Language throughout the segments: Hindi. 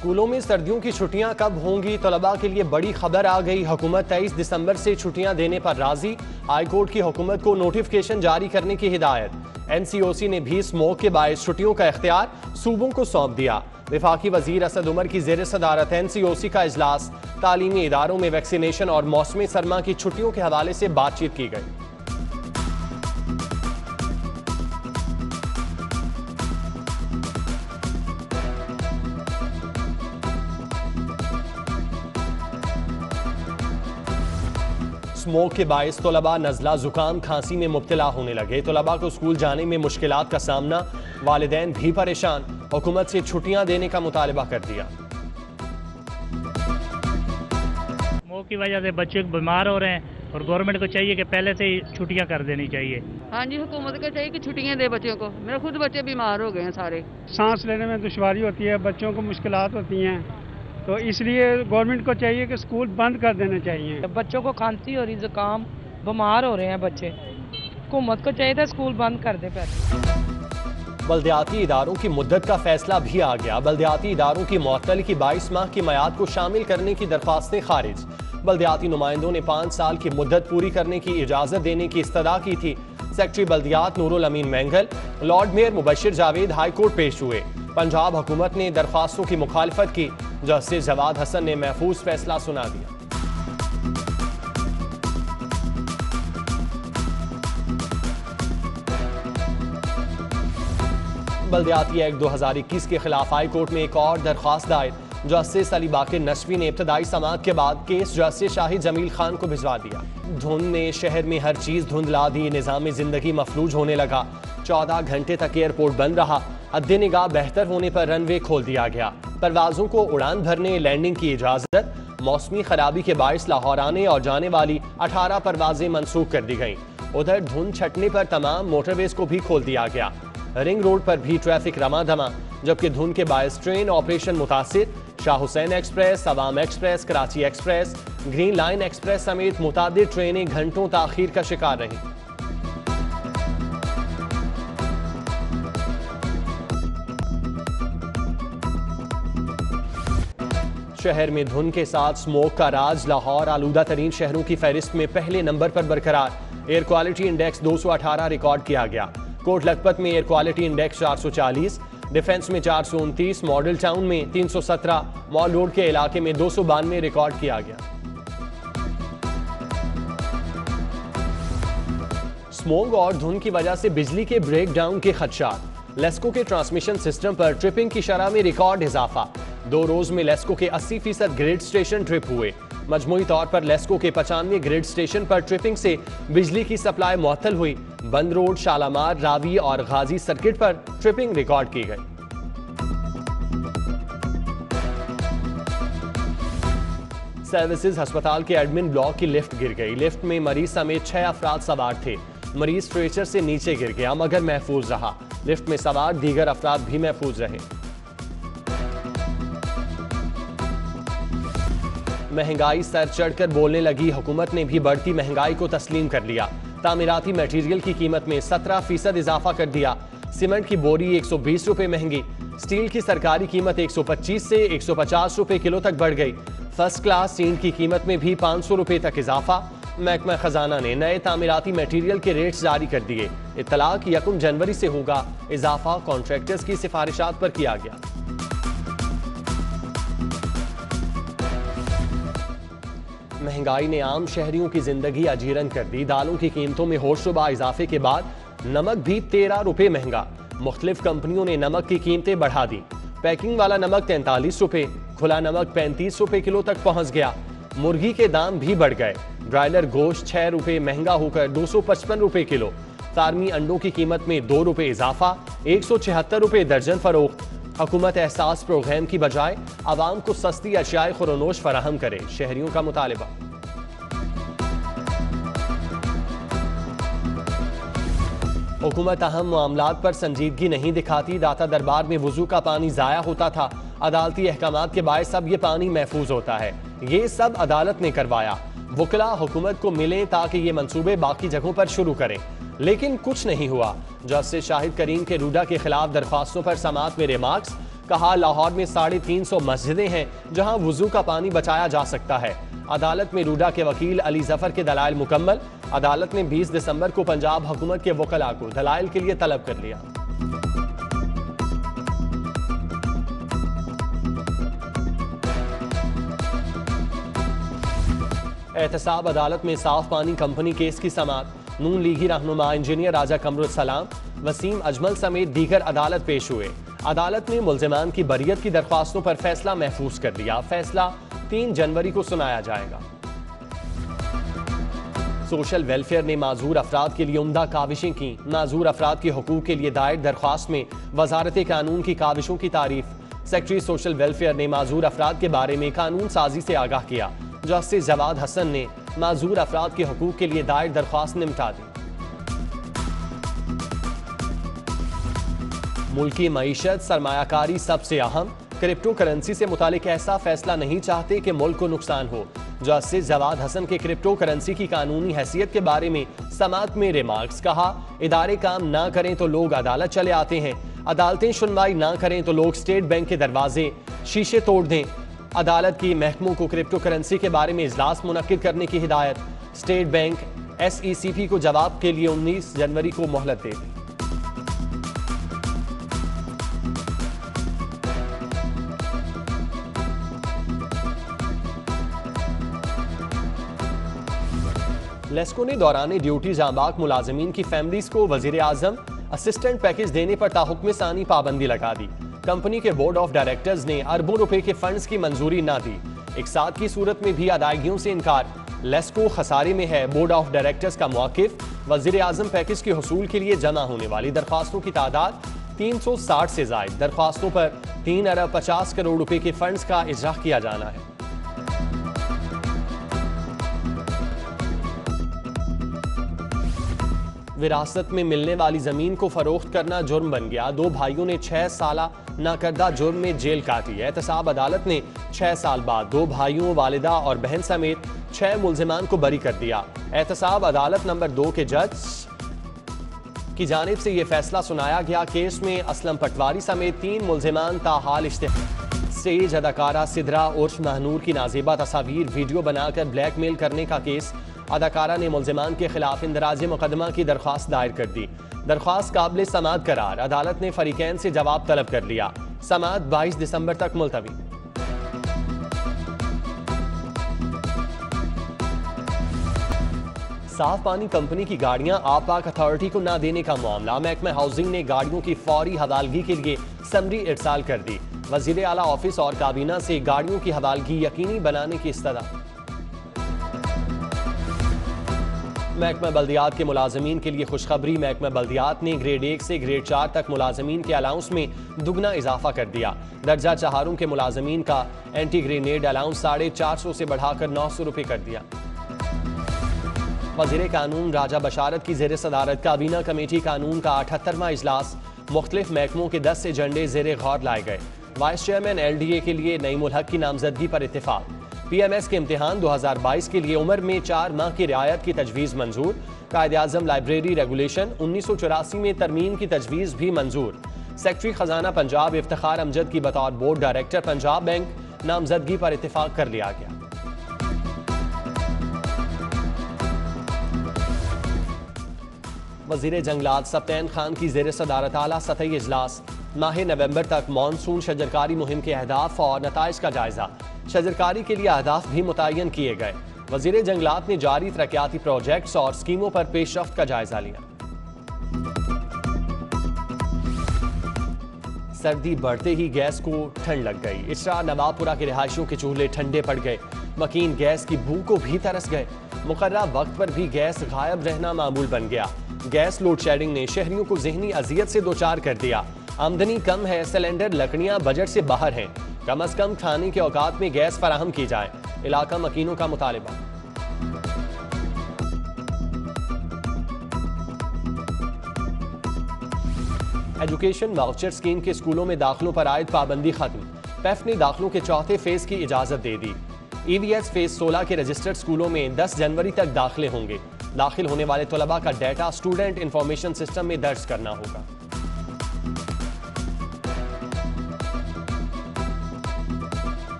स्कूलों में सर्दियों की छुट्टियां कब होंगी? तलबा के लिए बड़ी खबर आ गई। हुकूमत 23 दिसंबर से छुट्टियां देने पर राजी। हाई कोर्ट की हुकूमत को नोटिफिकेशन जारी करने की हिदायत। NCOC ने भी स्मोक के बायस छुट्टियों का इख्तियार सूबों को सौंप दिया। वफाकी वजीर असद उमर की जेर सदारत NCOC का इजलास। तालीमी इदारों में वैक्सीनेशन और मौसमी सरमा की छुट्टियों के हवाले से बातचीत की गई। स्मोक के बायस तलबा नज़ला जुकाम खांसी में मुब्तला होने लगे। तलबा को स्कूल जाने में मुश्किलात का सामना। वालिदैन भी परेशान। हुकूमत से छुट्टियां देने का मुतालबा कर दिया। स्मोक की वजह से बच्चे बीमार हो रहे हैं और गवर्नमेंट को चाहिए कि पहले से ही छुट्टियां कर देनी चाहिए। हाँ जी, हुकूमत को चाहिए कि छुट्टियां दे बच्चों को। मेरे खुद बच्चे बीमार हो गए हैं सारे। सांस लेने में दुश्वारी होती है, बच्चों को मुश्किलात होती हैं, तो इसलिए गवर्नमेंट को चाहिए कि स्कूल बंद कर देने चाहिए। बच्चों को खांसी हो रही, जुकाम, बीमार हो रहे हैं बच्चे। हुकूमत को चाहिए था स्कूल बंद कर दे पहले। बल्दियाती इदारों की मुद्दत का फैसला भी आ गया। बल्दियाती इदारों की मुअत्तली की 22 माह की मियाद को शामिल करने की दरख्वास्तें खारिज। बल्दियाती नुमाइंदों ने 5 साल की मुद्दत पूरी करने की इजाजत देने की इस्तदा की थी। सेक्रेटरी बल्दियात Noorul Amin Mengal, lord mayor Mubashir Javed high court पेश हुए। पंजाब हुकूमत ने दरख्वास्तों की मुखालफत की। जस्टिस जवाद हसन ने महफूज फैसला सुना दिया। बल्दियाती एक्ट 2021 के खिलाफ हाई कोर्ट में एक और दरख्वास्त दायर। जस्टिस अली बाकिर नसवी ने इब्तदाई समाअत के बाद केस जस्टिस शाहिद जमील खान को भिजवा दिया। धुंध ने शहर में हर चीज धुंधला दी। निजाम जिंदगी मफलूज होने लगा। 14 घंटे तक एयरपोर्ट बंद रहा। अद्दे निगाह बेहतर होने पर रनवे खोल दिया गया। परवाजों को उड़ान भरने लैंडिंग की इजाजत। मौसमी खराबी के बायस लाहौर आने और जाने वाली 18 परवाजें मनसूख कर दी गईं। उधर धुंध छटने पर तमाम मोटरवेज को भी खोल दिया गया। रिंग रोड पर भी ट्रैफिक रमादमा, जबकि धुंध के बायस ट्रेन ऑपरेशन मुतासिर। शाह हुसैन एक्सप्रेस, अवाम express, Karachi express, green line express समेत मुतादिद ट्रेनें घंटों ताखीर का शिकार रहीं। शहर में धुंध के साथ स्मोक का राज। लाहौर आलूदा तरीन शहरों की फहरिस्त में पहले नंबर पर बरकरार। एयर क्वालिटी इंडेक्स 218 रिकॉर्ड किया गया। कोट लखपत में एयर क्वालिटी इंडेक्स 440, डिफेंस में 429, मॉडल टाउन में 317, मॉल रोड के इलाके में 292 रिकॉर्ड किया गया। स्मोक और धुंध की वजह से बिजली के ब्रेक डाउन के खदशात। लेस्को के ट्रांसमिशन सिस्टम पर ट्रिपिंग की शरह में रिकॉर्ड इजाफा। 2 रोज में लेस्को के 80% ग्रिड स्टेशन ट्रिप हुए। मजमूई तौर पर लेस्को के 95 ग्रिड स्टेशन पर ट्रिपिंग से बिजली की सप्लाई मुअत्तल हुई। बंद रोड, शालामार, रावी और गाजी सर्किट पर ट्रिपिंग रिकॉर्ड की गई। सर्विसेज अस्पताल के एडमिन ब्लॉक की लिफ्ट गिर गई। लिफ्ट में मरीज समेत 6 अफराद सवार थे। मरीज स्ट्रेचर से नीचे गिर गया मगर महफूज रहा। लिफ्ट में सवार दीगर अफराद भी महफूज रहे। महंगाई सर चढ़कर बोलने लगी। हुकूमत ने भी बढ़ती महंगाई को तस्लीम कर लिया। तामीराती मटेरियल की कीमत में 17% इजाफा कर दिया। सीमेंट की बोरी 120 रुपए महंगी। स्टील की सरकारी कीमत 125 से 150 रुपए किलो तक बढ़ गई। फर्स्ट क्लास सीमेंट की कीमत में भी 500 रुपए तक इजाफा। महकमा खजाना ने नए तामीराती मटेरियल के रेट्स जारी कर दिए। इत्तलाक 1 जनवरी से होगा। इजाफा कॉन्ट्रैक्टर्स की सिफारिशात पर किया गया। महंगाई ने आम शहरियों की जिंदगी अजीरन कर दी। दालों की कीमतों में होशरुबा इजाफे के बाद नमक भी 13 रुपए महंगा। मुख्तलिफ कंपनियों ने नमक की कीमतें बढ़ा दी। पैकिंग वाला नमक 43 रुपए, खुला नमक 35 रुपए किलो तक पहुंच गया। मुर्गी के दाम भी बढ़ गए। ब्रायलर गोश्त 6 रुपए महंगा होकर 255 रुपए किलो। फार्मी अंडों की कीमत में 2 रुपए इजाफा, 176 रुपए दर्जन फरोख्त। हुकूमत एहसास प्रोग्राम की बजाय आवाम को सस्ती अशियाए खुरोनोश फराहम करे, शहरियों का मुतालिबा। हुकूमत अहम मामलात पर संजीदगी नहीं दिखाती। दाता दरबार में वुजू का पानी जाया होता था। अदालती अहकामात के बायस अब ये पानी महफूज होता है। ये सब अदालत ने करवाया। वकला हुकूमत को मिले ताकि ये मंसूबे बाकी जगहों पर शुरू करें, लेकिन कुछ नहीं हुआ। जस्टिस शाहिद करीम के रूडा के खिलाफ दरख्वास्तों पर समाअत में रिमार्क्स। कहा लाहौर में 350 मस्जिदें हैं जहां वुजू का पानी बचाया जा सकता है। अदालत में रूडा के वकील अली जफर के दलाइल मुकम्मल। अदालत ने 20 दिसंबर को पंजाब हुकूमत के वकला को दलाइल के लिए तलब कर लिया। एहतसाब अदालत में साफ पानी कंपनी केस की समाअत। नून लीगी रहनुमा इंजीनियर राजा कमरुल वसीम अजमल समेत दीगर अदालत पेश हुए। अदालत ने मुल्जिमान की बरियत की दरख्वास्तों पर फैसला महफूज कर लिया। फैसला 3 जनवरी को सुनाया जाएगा। सोशल वेलफेयर ने माजूर अफराद के लिए उम्दा काविशें की। माजूर अफराद के हकूक के लिए दायर दरख्वास्त में वजारत कानून की काविशों की तारीफ। सेक्रेटरी सोशल वेलफेयर ने माजूर अफराद के बारे में कानून साजी से आगाह किया। जस्टिस जवाद हसन ने माजूर अफराद के हकूक के लिए दायर दरख्वास्त निपटा दी। मुल्की मईशत सरमायाकारी सबसे अहम। क्रिप्टो करेंसी से मुतालिक ऐसा फैसला नहीं चाहते कि मुल्क को नुकसान हो। जस्टिस जवाद हसन के क्रिप्टो करेंसी की कानूनी हैसियत के बारे में समाअत में रिमार्क्स। कहा इदारे काम ना करें तो लोग अदालत चले आते हैं, अदालतें सुनवाई ना करें तो लोग स्टेट बैंक के दरवाजे शीशे तोड़ दें। अदालत की महकमों को क्रिप्टो करेंसी के बारे में इजलास मुनक्किद करने की हिदायत। स्टेट बैंक SECP को जवाब के लिए 19 जनवरी को मोहलत दे दी। लेस्को ने दौरान ड्यूटी जांबाक मुलाजमीन की फैमिलीज को वजीर आजम असिस्टेंट पैकेज देने पर ताहुक्म सानी पाबंदी लगा दी। कंपनी के बोर्ड ऑफ डायरेक्टर्स ने अरबों रुपए के फंड्स की मंजूरी ना दी। इकसाद की सूरत में भी अदायगियों से इनकार। लेस्को खसारे में है। बोर्ड ऑफ डायरेक्टर्स का मौकिफ। वजीर आजम पैकेज के हुसूल के लिए जमा होने वाली दरख्वास्तों की तादाद 360 से जायद। दरख्वास्तों पर 3 अरब 50 करोड़ रुपए के फंड्स का इजरा किया जाना है। विरासत में मिलने वाली जमीन को फरोख्त करना जुर्म बन गया। 2 भाइयों ने 6 साला नाकर्दा जुर्म में जेल काटी। एहतसाब अदालत ने 6 साल बाद 2 भाइयों, वालिदा और बहन समेत 6 मुल्जिमान को बरी कर दिया। एहतसाब अदालत नंबर 2 के जज की जानिब से यह फैसला सुनाया गया। केस में असलम पटवारी समेत 3 मुल्जिमान ताहाल इश्तिहार। स्टेज अदाकारा सिदरा उर्फ महनूर की नाजेबा तस्वीर वीडियो बनाकर ब्लैकमेल करने का केस। अदाकारा ने मुल्जिमान के खिलाफ इंदराज मुकदमा की दरख्वास्त दायर कर दी। दरख्वास्त काबिल समाअत करार। अदालत ने फरीकैन से जवाब तलब कर लिया। समाअत 22 दिसंबर तक मुलतवी। साफ पानी कंपनी की गाड़ियां आपाक अथॉरिटी को न देने का मामला। महकमा हाउसिंग ने गाड़ियों की फौरी हवालगी के लिए समरी इरसाल कर दी। वजीर आला ऑफिस और काबीना से गाड़ियों की हवालगी यकीनी बनाने की इस्तदा। महकमा बल्दियात के मुलाजमीन के लिए खुशखबरी। महकमा बल्दियात ने ग्रेड 1 से ग्रेड 4 तक मुलाजमीन के अलाउंस में दुगना इजाफा कर दिया। दर्जा चहारों के मुलाजमीन का एंटी ग्रेनेड अलाउंस 450 से बढ़ाकर 900 रुपये कर दिया। वज़ीर कानून राजा बशारत की ज़ेर सदारत काबीना कमेटी कानून का 78वां इजलास। मुख्तलिफ महकमों के 10 एजेंडे ज़ेर गौर लाए गए। वाइस चेयरमैन LDA के लिए नईम उल हक की नामजदगी पर इत्तेफाक। PMS के इम्तिहान 2022 के लिए उम्र में 4 माह की रियायत की तजवीज़ मंजूर। कायदे-आज़म लाइब्रेरी रेगुलेशन 1984 में तरमीम की तजवीज़ भी मंजूर। सेक्रेटरी खजाना पंजाब इफ्तिखार अमजद की बतौर बोर्ड डायरेक्टर पंजाब बैंक नामजदगी पर इत्तेफाक कर लिया गया। वज़ीर जंगलात सप्तैन खान की ज़ेर सदारत आला सतही इजलास। माह नवंबर तक मानसून शजरकारी मुहिम के अहदाफ और नताइज का जायजा। शजरकारी के लिए अहदाफ भी मुतय्यन किए गए। वज़ीर जंगलात ने जारी तरक्याती प्रोजेक्ट्स और स्कीमों पर पेशरफ्त का जायजा लिया। सर्दी बढ़ते ही गैस को ठंड लग गई। इसरा नवाबपुरा के रिहायशियों के चूल्हे ठंडे पड़ गए। मकीन गैस की बू को भी तरस गए। मुकर्रर वक्त पर भी गैस गायब रहना मामूल बन गया। गैस लोड शेडिंग ने शहरियों को ज़हनी अजियत से दोचार कर दिया। आमदनी कम है, सिलेंडर लकड़ियां बजट से बाहर हैं। कम अज कम खाने के औकात में गैस फराहम की जाए। इलाका मकीनों का मुतालिबा। एजुकेशन वाउचर स्कीम के स्कूलों में दाखिलों पर आयद पाबंदी खत्म। पेफ ने दाखिलों के चौथे फेज की इजाजत दे दी। EVS फेज 16 के रजिस्टर्ड स्कूलों में 10 जनवरी तक दाखिले होंगे। दाखिल होने वाले तलबा का डाटा स्टूडेंट इंफॉर्मेशन सिस्टम में दर्ज करना होगा।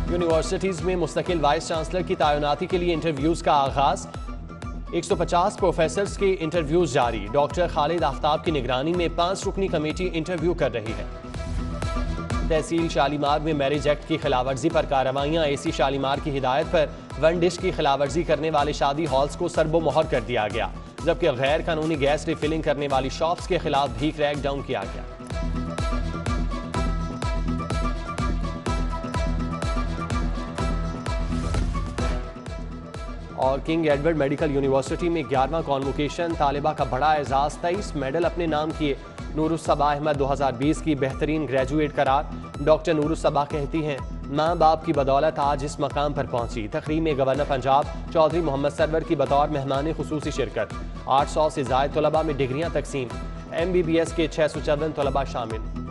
यूनिवर्सिटीज में मुस्तकिल वाइस चांसलर की तैनाती के लिए इंटरव्यूज का आगाज। 150 प्रोफेसर्स के इंटरव्यूज जारी। डॉक्टर खालिद आफ्ताब की निगरानी में 5 रुकनी कमेटी इंटरव्यू कर रही है। तहसील शालीमार में मैरिज एक्ट की खिलाफवर्जी पर कार्रवाइयां। एसी शालीमार की हिदायत पर वन डिश की खिलाफवर्जी करने वाले शादी हॉल्स को सरबो मोहर कर दिया गया, जबकि गैर कानूनी गैस रिफिलिंग करने वाली शॉप्स के खिलाफ भी क्रैक डाउन किया गया। और किंग एडवर्ड मेडिकल यूनिवर्सिटी में 11वां कॉन्वोकेशन। तालिबा का बड़ा एजाज, 23 मेडल अपने नाम किए। नूरुस्सबा अहमद 2020 की बेहतरीन ग्रेजुएट करार। डॉक्टर नूरुस्सबा कहती हैं, माँ बाप की बदौलत आज इस मकाम पर पहुंची। तकरीब में गवर्नर पंजाब चौधरी मोहम्मद सरवर की बतौर मेहमान खुसूसी शिरकत। 800 से ज़ायद तलबा में डिग्रियां तकसीम। MBBS के 654 तलबा शामिल।